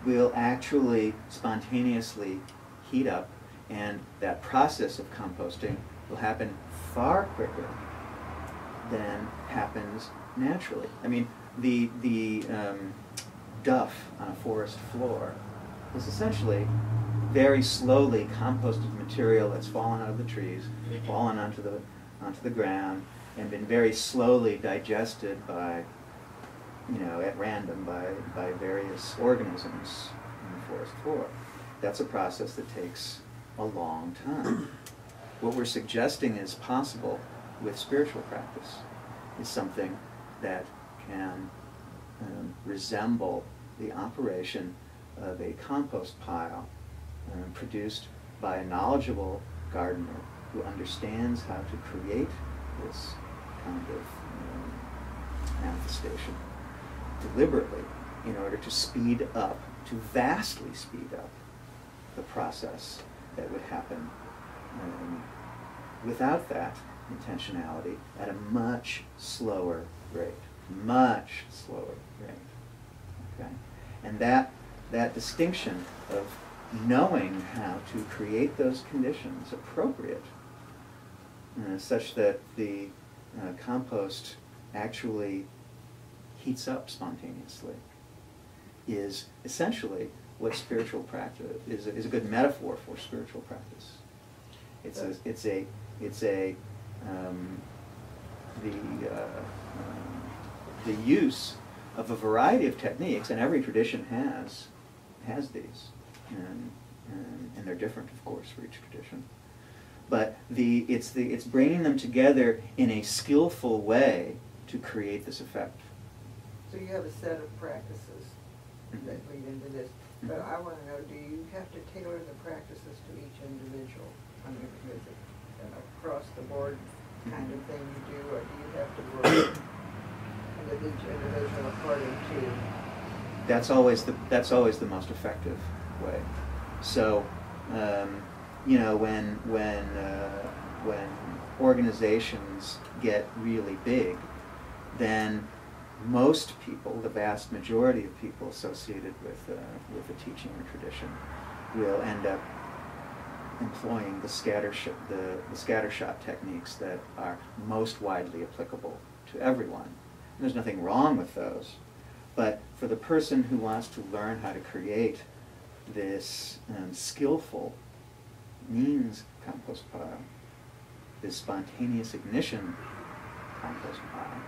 will actually spontaneously heat up, and that process of composting will happen far quicker than happens naturally. I mean, the duff on a forest floor is essentially very slowly composted material that's fallen out of the trees, fallen onto the ground, and been very slowly digested by, at random by various organisms in the forest floor. That's a process that takes a long time. What we're suggesting is possible with spiritual practice is something that can resemble the operation of a compost pile produced by a knowledgeable gardener who understands how to create this kind of manifestation deliberately in order to speed up, to vastly speed up the process that would happen without that intentionality at a much slower rate. Much slower rate. Okay? And that distinction of knowing how to create those conditions appropriate such that the compost actually heats up spontaneously is essentially what spiritual practice is a good metaphor for spiritual practice. The use of a variety of techniques, and every tradition has these, and they're different, of course, for each tradition. But it's bringing them together in a skillful way to create this effect. So you have a set of practices that lead into this. But I want to know, do you have to tailor the practices to each individual? I mean, is it an across-the-board kind of thing you do, or do you have to work with each individual according to? That's always the most effective way. So, when organizations get really big, then most people, the vast majority of people associated with the teaching or tradition, will end up employing the scattershot techniques that are most widely applicable to everyone. And there's nothing wrong with those, but for the person who wants to learn how to create this skillful means compost pile, this spontaneous ignition compost pile,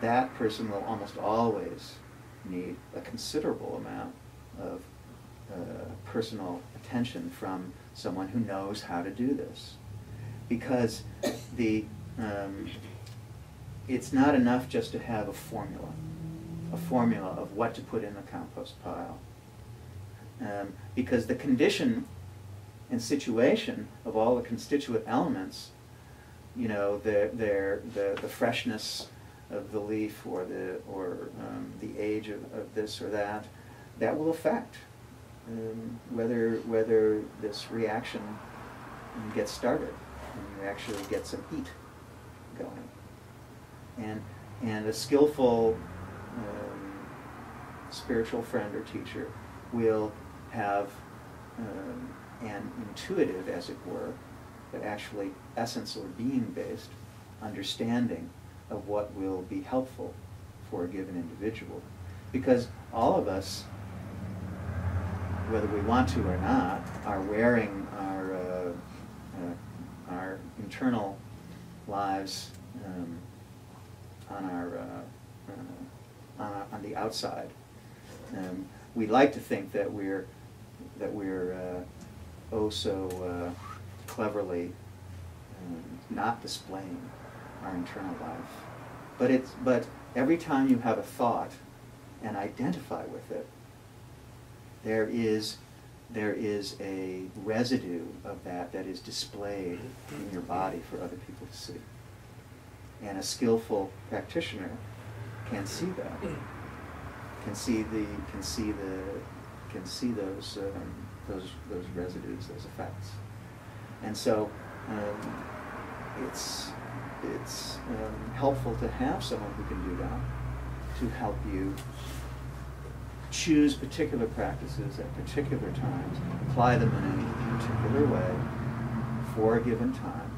that person will almost always need a considerable amount of personal attention from someone who knows how to do this. Because it's not enough just to have a formula of what to put in the compost pile. Because the condition and situation of all the constituent elements, the freshness of the leaf or the age of this or that will affect whether this reaction gets started and you actually get some heat going. And a skillful spiritual friend or teacher will have an intuitive, as it were, but actually essence or being-based understanding of what will be helpful for a given individual. Because all of us, whether we want to or not, are wearing our internal lives on the outside. We like to think that we're oh so cleverly not displaying our internal life. But every time you have a thought and identify with it, there is a residue of that is displayed in your body for other people to see. And a skillful practitioner can see that, can see those residues, those effects. And so it's helpful to have someone who can do that, to help you choose particular practices at particular times, apply them in a particular way for a given time,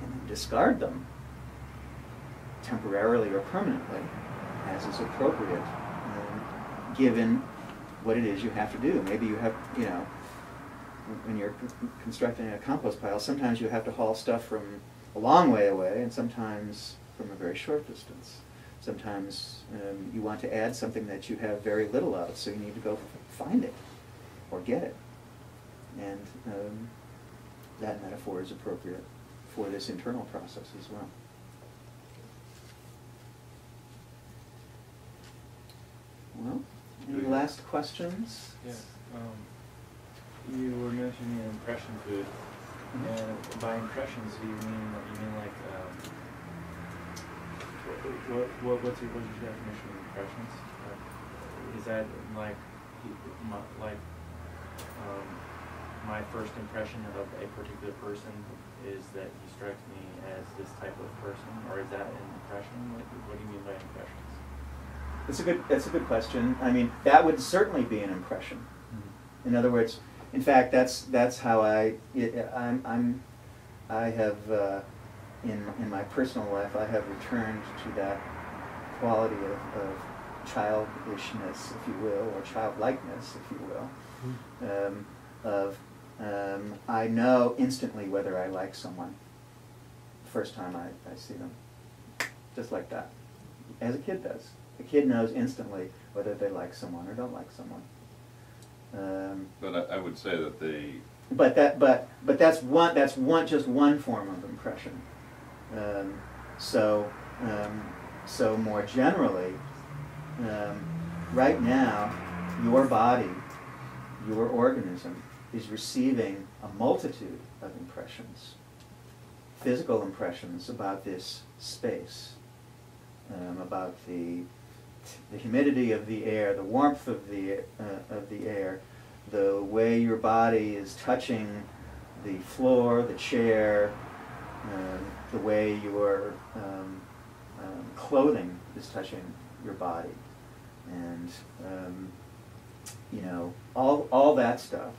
and then discard them temporarily or permanently as is appropriate, given what it is you have to do. Maybe you have, when you're constructing a compost pile, sometimes you have to haul stuff from a long way away and sometimes from a very short distance. Sometimes you want to add something that you have very little of, so you need to go find it or get it. And that metaphor is appropriate for this internal process as well. Well, any last questions? Yes. You were mentioning impression food, and by impressions, you mean like what's your definition of impressions? Is that like my first impression of a particular person is that he strikes me as this type of person, or is that an impression? What do you mean by impressions? That's a good question. I mean, that would certainly be an impression. Mm-hmm. In other words, in fact, that's how I have in my personal life I have returned to that quality of childishness, if you will, or childlikeness, if you will, I know instantly whether I like someone the first time I see them, just like that, as a kid does. A kid knows instantly whether they like someone or don't like someone. But I would say that they. But that's just one form of impression. So more generally, right now, your body, your organism, is receiving a multitude of impressions, physical impressions about this space, about the humidity of the air, the warmth of the air, the way your body is touching the floor, the chair, the way your clothing is touching your body, and all that stuff,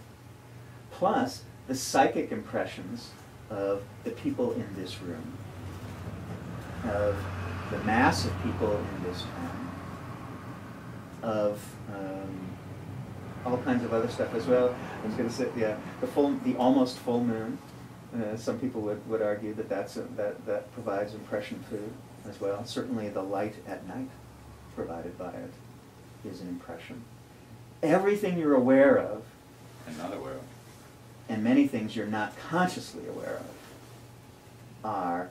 plus the psychic impressions of the people in this room, of the mass of people in this town, of all kinds of other stuff as well. I was going to say, the almost full moon. Some people would argue that that provides impression food as well. Certainly, the light at night provided by it is an impression. Everything you're aware of, And not aware of. and many things you're not consciously aware of, are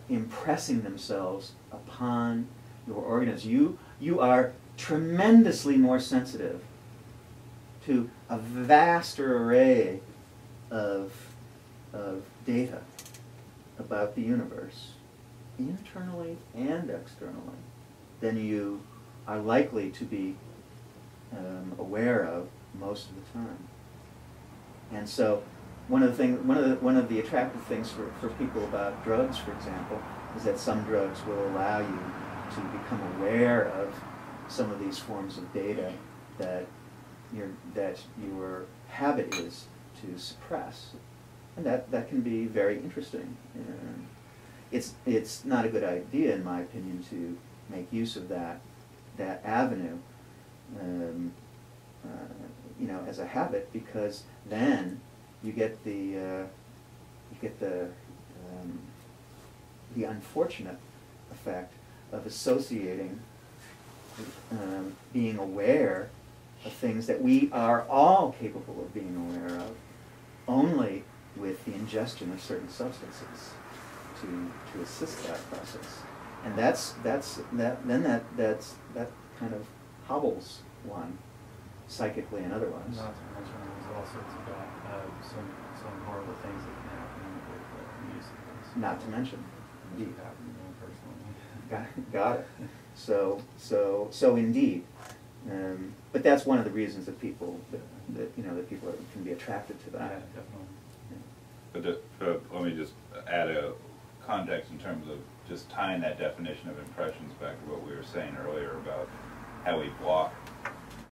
impressing themselves upon your organism. You are tremendously more sensitive to a vaster array of data about the universe, internally and externally, than you are likely to be aware of most of the time. And so one of the attractive things for people about drugs, for example, is that some drugs will allow you to become aware of some of these forms of data that your habit is to suppress, and that can be very interesting. It's not a good idea, in my opinion, to make use of that avenue, as a habit, because then you get the unfortunate effect of associating being aware of things that we are all capable of being aware of only with the ingestion of certain substances to assist that process. And that kind of hobbles one psychically and otherwise. Not to mention there's all sorts of some horrible things that can happen with the use of this. Not to mention. Indeed. Personally. Got it. So indeed. But that's one of the reasons that people can be attracted to that. Yeah, definitely. But let me just add a context in terms of just tying that definition of impressions back to what we were saying earlier about how we block